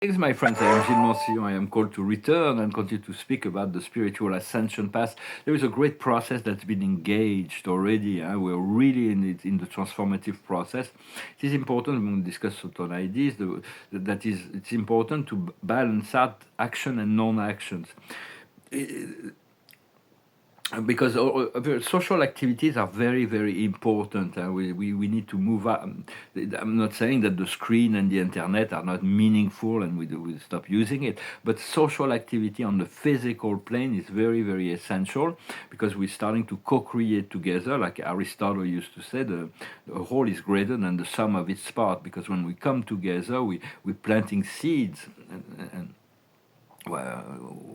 Thanks, my friends. I am Gilles Monsillon. I am called to return and continue to speak about the spiritual ascension path. There is a great process that's been engaged already. We're really in it, in the transformative process. It is important when we discuss certain ideas. It's important to balance out action and non-actions because social activities are very very important. We need to move up. I'm not saying that the screen and the internet are not meaningful and we stop using it, but social activity on the physical plane is very very essential, because we're starting to co-create together. Like Aristotle used to say, the whole is greater than the sum of its part, because when we come together, we're planting seeds. And well,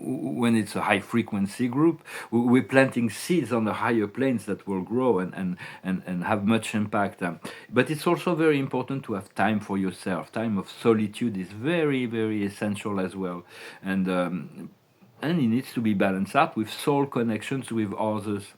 when it's a high frequency group, we're planting seeds on the higher planes that will grow and have much impact. But it's also very important to have time for yourself. Time of solitude is very, very essential as well. And it needs to be balanced out with soul connections with others.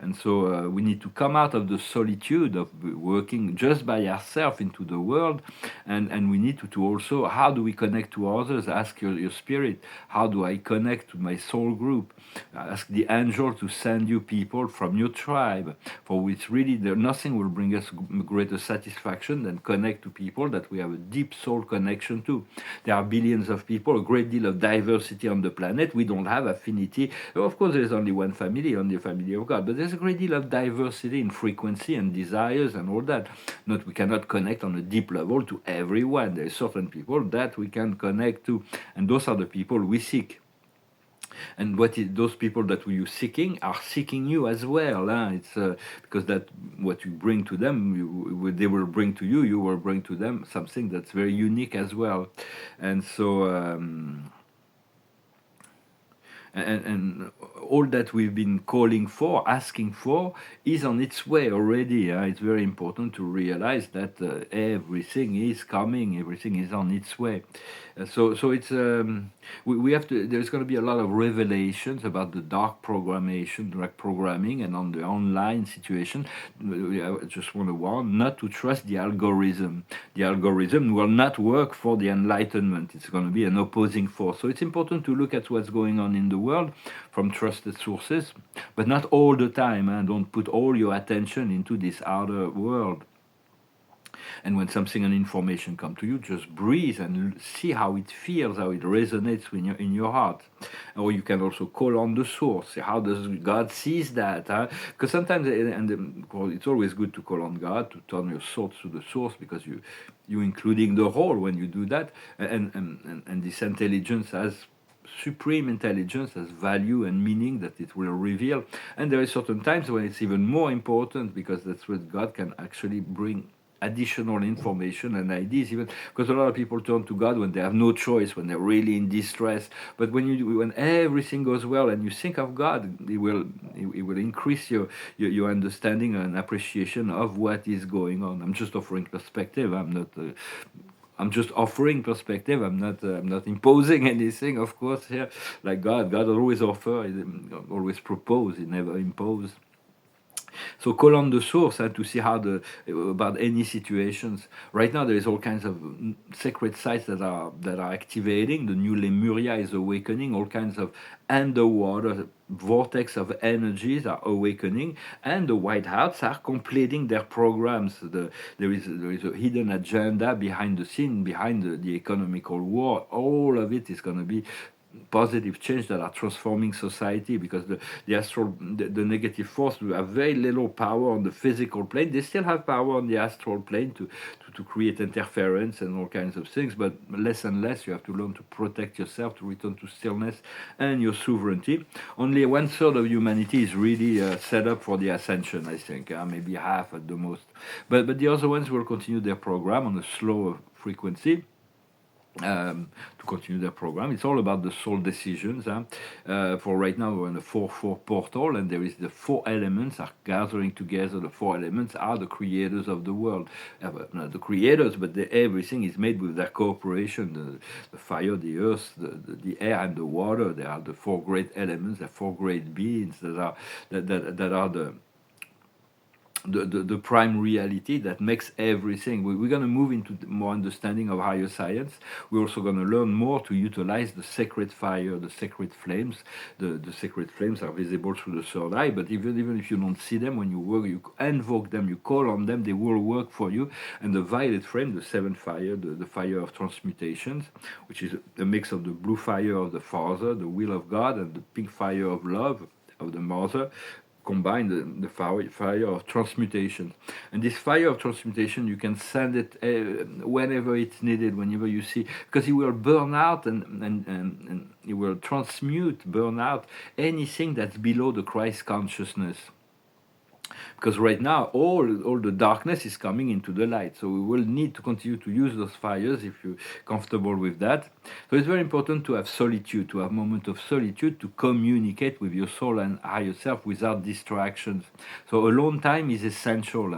And so we need to come out of the solitude of working just by ourselves into the world, and we need to also, how do we connect to others? Ask your spirit, how do I connect to my soul group? Ask the angel to send you people from your tribe, for which really nothing will bring us greater satisfaction than connect to people that we have a deep soul connection to. There are billions of people, a great deal of diversity on the planet. We don't have affinity. Of course, there's only one family, only a family of God, but there's a great deal of diversity in frequency and desires and all that. Not we cannot connect on a deep level to everyone. There are certain people that we can connect to, and those are the people we seek. And those people that you seeking are seeking you as well. It's because that what you bring to them, they will bring to you. You will bring to them something that's very unique as well. And so. And all that we've been calling for, asking for, is on its way already. It's very important to realize that everything is coming, everything is on its way. So it's we have to. There's going to be a lot of revelations about the dark programming, and on the online situation. I just want to warn not to trust the algorithm. The algorithm will not work for the enlightenment. It's going to be an opposing force. So it's important to look at what's going on in the world from trusted sources, but not all the time. And don't put all your attention into this outer world. And when something and information come to you, just breathe and see how it feels, how it resonates in your heart. Or you can also call on the source. How does God sees that? Because sometimes, well, it's always good to call on God, to turn your thoughts to the source, because you including the whole when you do that. And this intelligence has supreme intelligence, has value and meaning that it will reveal. And there are certain times when it's even more important, because that's what God can actually bring additional information and ideas, even because a lot of people turn to God when they have no choice, when they're really in distress. But when everything goes well and you think of God, he will increase your understanding and appreciation of what is going on. I'm just offering perspective. I'm just offering perspective. I'm not imposing anything, of course. Here, like God always offer, always propose. He never impose. So call on the source to see how about any situations. Right now, there is all kinds of sacred sites that are activating. The new Lemuria is awakening. All kinds of underwater vortex of energies are awakening, and the White House are completing their programs. There is a hidden agenda behind the scene, behind the economical war. All of it is going to be positive change that are transforming society, because the negative force will have very little power on the physical plane. They still have power on the astral plane to create interference and all kinds of things, but less and less. You have to learn to protect yourself, to return to stillness and your sovereignty. Only one third of humanity is really set up for the ascension, I think, maybe half at the most, but the other ones will continue their program on a slower frequency, to continue their program. It's all about the soul decisions. For right now, we're in the 4-4 portal, and there is the four elements are gathering together. The four elements are the creators of the world. Not the creators, but everything is made with their cooperation. The fire, the earth, the air, and the water. They are the four great elements, the four great beings that are the the prime reality that makes everything. We're going to move into more understanding of higher science. We're also going to learn more to utilize the sacred fire, the sacred flames. The sacred flames are visible through the third eye, but even if you don't see them, when you work, you invoke them, you call on them, they will work for you. And the violet flame, the seventh fire, the fire of transmutations, which is a mix of the blue fire of the Father, the will of God, and the pink fire of love of the Mother, combine the fire of transmutation. And this fire of transmutation, you can send it whenever it's needed, whenever you see, because it will burn out and it will transmute, burn out anything that's below the Christ consciousness. Because right now all the darkness is coming into the light, so we will need to continue to use those fires if you're comfortable with that. So it's very important to have solitude, to have moment of solitude, to communicate with your soul and higher self without distractions. So alone time is essential,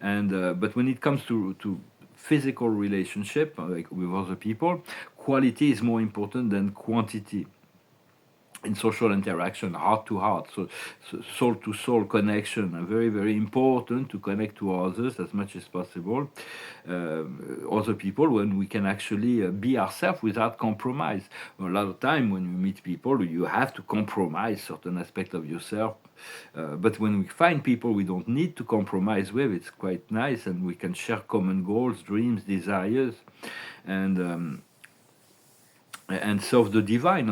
and but when it comes to physical relationship, like with other people, quality is more important than quantity in social interaction, heart to heart, so soul to soul connection, very, very important to connect to others as much as possible, other people, when we can actually be ourselves without compromise. A lot of time when you meet people, you have to compromise certain aspect of yourself, but when we find people we don't need to compromise with, it's quite nice, and we can share common goals, dreams, desires, and serve the divine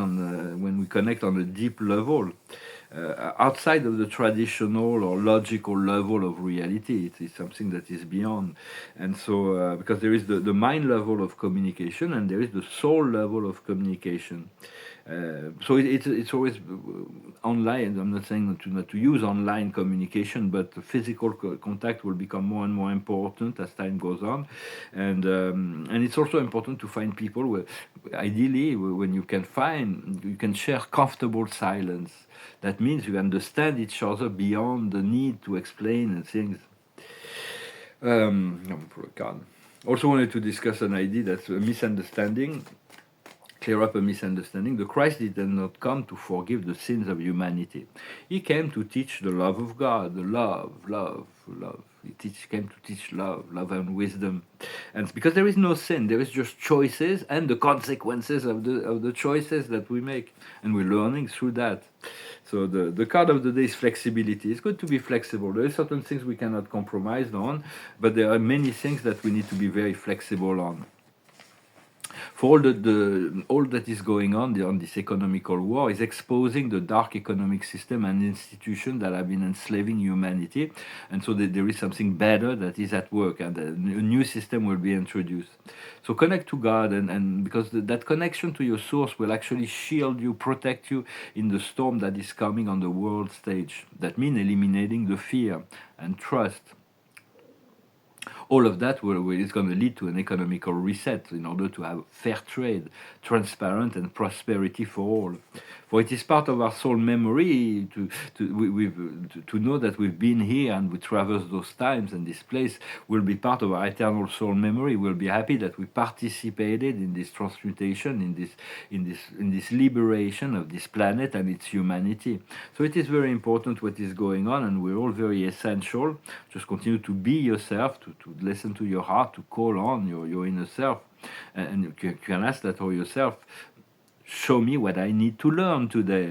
when we connect on a deep level, outside of the traditional or logical level of reality. It is something that is beyond. And so, because there is the mind level of communication and there is the soul level of communication. So it's always online. I'm not saying not to use online communication, but physical contact will become more and more important as time goes on, and it's also important to find people where, ideally, when you can share comfortable silence. That means you understand each other beyond the need to explain and things. Also wanted to discuss an idea that's a misunderstanding. Clear up a misunderstanding. The Christ did not come to forgive the sins of humanity. He came to teach the love of God, the love. Came to teach love and wisdom. And because there is no sin, there is just choices and the consequences of the choices that we make. And we're learning through that. So the card of the day is flexibility. It's good to be flexible. There are certain things we cannot compromise on, but there are many things that we need to be very flexible on. For all that is going on this economical war is exposing the dark economic system and institutions that have been enslaving humanity, and so there is something better that is at work, and a new system will be introduced. So connect to God, and because that connection to your source will actually shield you, protect you in the storm that is coming on the world stage. That means eliminating the fear and trust. All of that is going to lead to an economical reset in order to have fair trade, transparent, and prosperity for all. For it is part of our soul memory to know that we've been here and we traversed those times, and this place will be part of our eternal soul memory. We'll be happy that we participated in this transmutation, in this liberation of this planet and its humanity. So it is very important what is going on, and we're all very essential. Just continue to be yourself, to listen to your heart, to call on your inner self, and you can ask that for yourself. Show me what I need to learn today.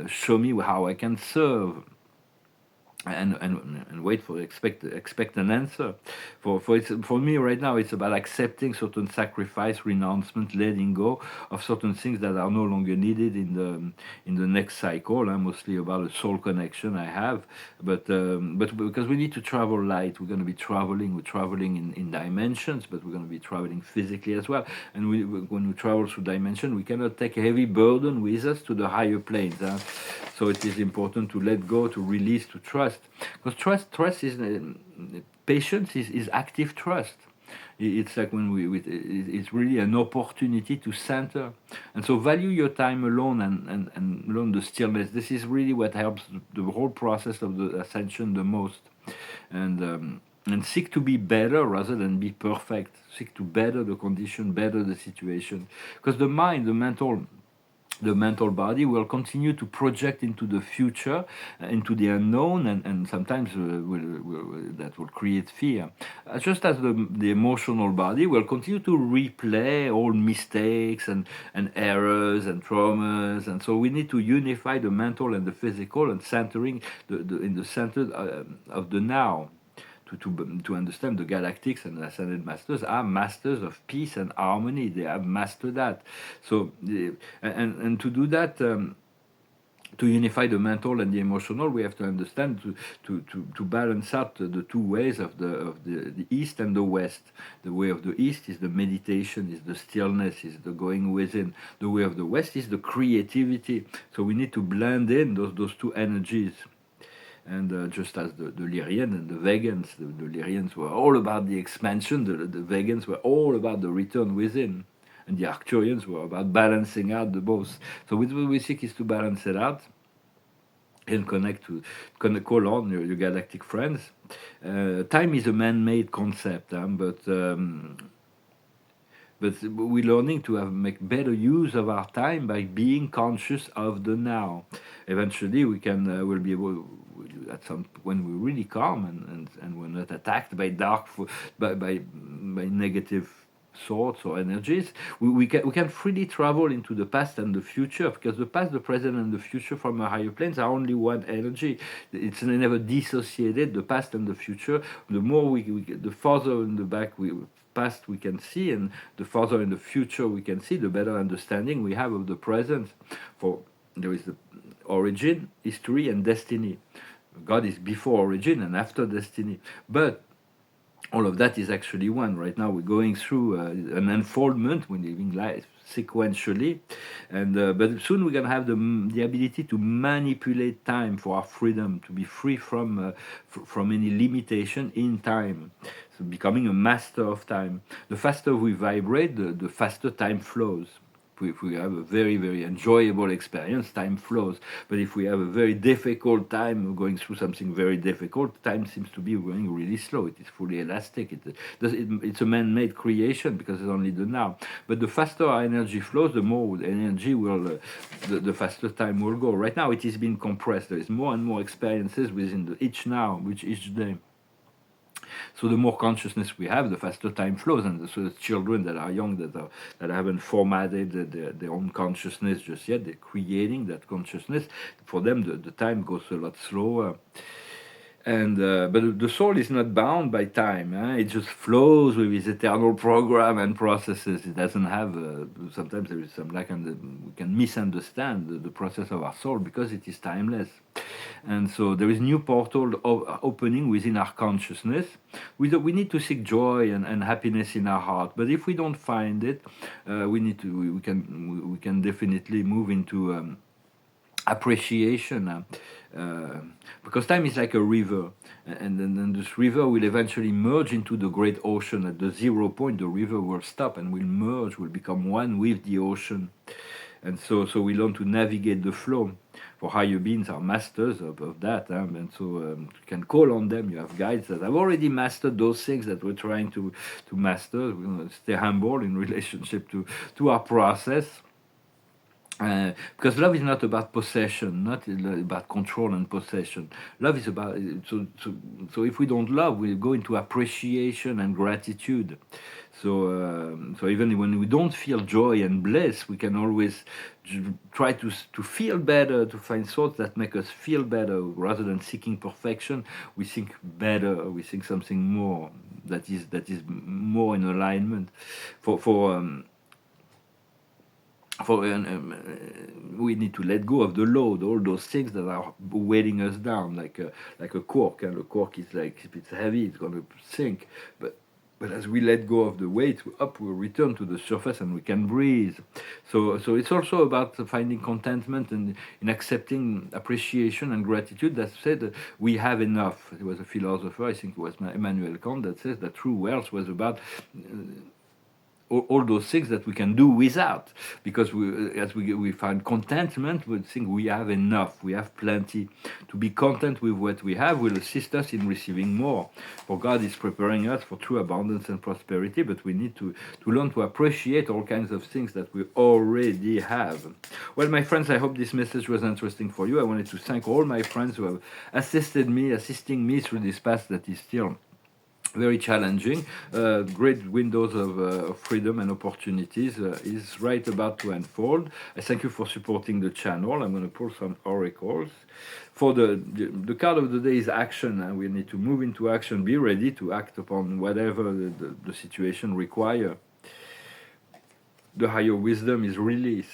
Show me how I can serve. And wait for expect an answer. For me right now, it's about accepting certain sacrifice, renouncement, letting go of certain things that are no longer needed in the next cycle. Mostly about a soul connection I have, but because we need to travel light, we're going to be traveling. We're traveling in dimensions, but we're going to be traveling physically as well. And when we travel through dimension, we cannot take a heavy burden with us to the higher planes. So it is important to let go, to release, to trust. Because trust is patience is active trust. It's like when it's really an opportunity to center, and so value your time alone and learn the stillness. This is really what helps the whole process of the ascension the most, and seek to be better rather than be perfect. Seek to better the condition, better the situation, because the mind, the mental the mental body will continue to project into the future, into the unknown, and sometimes that will create fear. Just as the emotional body will continue to replay all mistakes and errors and traumas, and so we need to unify the mental and the physical and centering in the center of the now. To understand the galactics and ascended masters are masters of peace and harmony. They have mastered that. So, and to do that, to unify the mental and the emotional, we have to understand to balance out the two ways of the East and the West. The way of the East is the meditation, is the stillness, is the going within. The way of the West is the creativity. So we need to blend in those two energies. And just as the Lyrian and the vegans, the Lyrians were all about the expansion, the vegans were all about the return within, and the Arcturians were about balancing out the both. So what we seek is to balance it out and call on your galactic friends. Time is a man-made concept, but we're learning to make better use of our time by being conscious of the now. Eventually, we'll be able, at some when we're really calm and we're not attacked by by negative thoughts or energies, we can freely travel into the past and the future, because the past, the present, and the future from a higher planes are only one energy. It's never dissociated. The past and the future. The more the farther in the back past we can see, and the farther in the future we can see, the better understanding we have of the present. For there is the origin, history, and destiny. God is before origin and after destiny, but all of that is actually one. Right now we're going through an unfoldment. We're living life sequentially, and but soon we're gonna have the ability to manipulate time for our freedom, to be free from any limitation in time. So becoming a master of time. The faster we vibrate, the faster time flows. If we have a very, very enjoyable experience, time flows. But if we have a very difficult time going through something very difficult, time seems to be going really slow. It is fully elastic. It's a man-made creation because it's only the now. But the faster our energy flows, the more energy will, the faster time will go. Right now, it is being compressed. There is more and more experiences within each now, which each day. So the more consciousness we have, the faster time flows. And so the children that are young, that haven't formatted their own consciousness just yet, they're creating that consciousness. For them, the time goes a lot slower. And but the soul is not bound by time. It just flows with its eternal program and processes. It doesn't have. Sometimes there is some lack, and we can misunderstand the process of our soul because it is timeless. And so there is new portal opening within our consciousness. We need to seek joy and happiness in our heart. But if we don't find it, we can definitely move into appreciation, because time is like a river, and then this river will eventually merge into the great ocean. At the 0 point, the river will stop and will merge, will become one with the ocean. And so we learn to navigate the flow. For higher beings are masters of that, and so you can call on them. You have guides that have already mastered those things that we're trying to master. We stay humble in relationship to our process. Because love is not about possession, not about control and possession. Love is about so if we don't love, we go into appreciation and gratitude. So even when we don't feel joy and bliss, we can always try to feel better, to find thoughts that make us feel better, rather than seeking perfection. We think better. We think something more that is more in alignment. We need to let go of the load, all those things that are weighing us down, like a cork. And the cork is like, if it's heavy, it's going to sink. But as we let go of the weight, we'll return to the surface and we can breathe. So it's also about finding contentment and in accepting appreciation and gratitude. That said, we have enough. There was a philosopher, I think it was Immanuel Kant, that says that true wealth was about all those things that we can do without, because as we find contentment, we think we have enough, we have plenty. To be content with what we have will assist us in receiving more. For God is preparing us for true abundance and prosperity, but we need to learn to appreciate all kinds of things that we already have. Well, my friends, I hope this message was interesting for you. I wanted to thank all my friends who have assisting me through this path that is still very challenging. Great windows of freedom and opportunities is right about to unfold. I thank you for supporting the channel. I'm going to pull some oracles. For the card of the day is action, and we need to move into action. Be ready to act upon whatever the situation requires. The higher wisdom is release.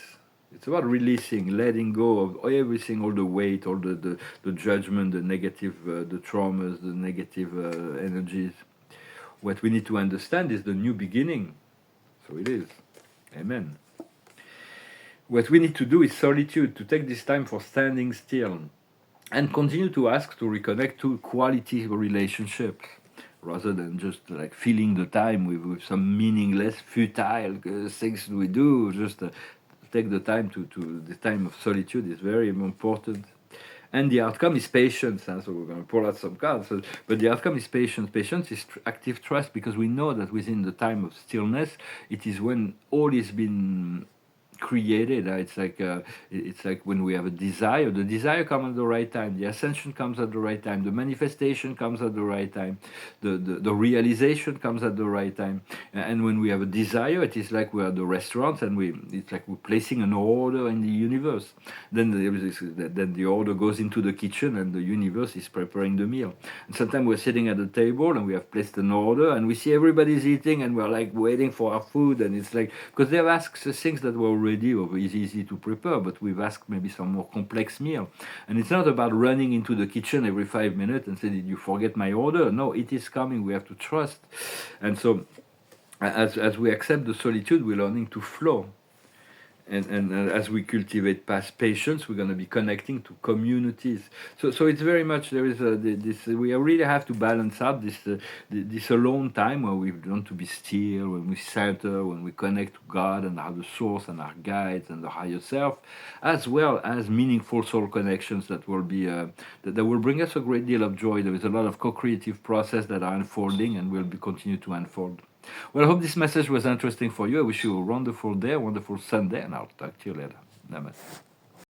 It's about releasing, letting go of everything, all the weight, all the judgment, the negative, the traumas, the negative energies. What we need to understand is the new beginning. So it is. Amen. What we need to do is solitude, to take this time for standing still and continue to ask to reconnect to quality relationships, rather than just like filling the time with some meaningless, futile things we do. Just take the time to the time of solitude is very important. And the outcome is patience. So we're going to pull out some cards. But the outcome is patience. Patience is active trust, because we know that within the time of stillness, it is when all is been created. It's like when we have a desire. The desire comes at the right time. The ascension comes at the right time. The manifestation comes at the right time. The realization comes at the right time. And when we have a desire, it is like we're at the restaurant, and it's like we're placing an order in the universe. Then the order goes into the kitchen, and the universe is preparing the meal. And sometimes we're sitting at the table, and we have placed an order, and we see everybody's eating, and we're like waiting for our food. And it's like, because they've asked the things that were already or is easy to prepare, but we've asked maybe some more complex meal. And it's not about running into the kitchen every 5 minutes and say, did you forget my order? No, it is coming. We have to trust. And so as we accept the solitude, we're learning to flow. And as we cultivate past patience, we're going to be connecting to communities. So it's very much, there is this, we really have to balance out this alone time where we want to be still, when we center, when we connect to God and the source and our guides and the higher self, as well as meaningful soul connections that will be that will bring us a great deal of joy. There is a lot of co-creative process that are unfolding and will continue to unfold. Well, I hope this message was interesting for you. I wish you a wonderful day, a wonderful Sunday, and I'll talk to you later. Namaste.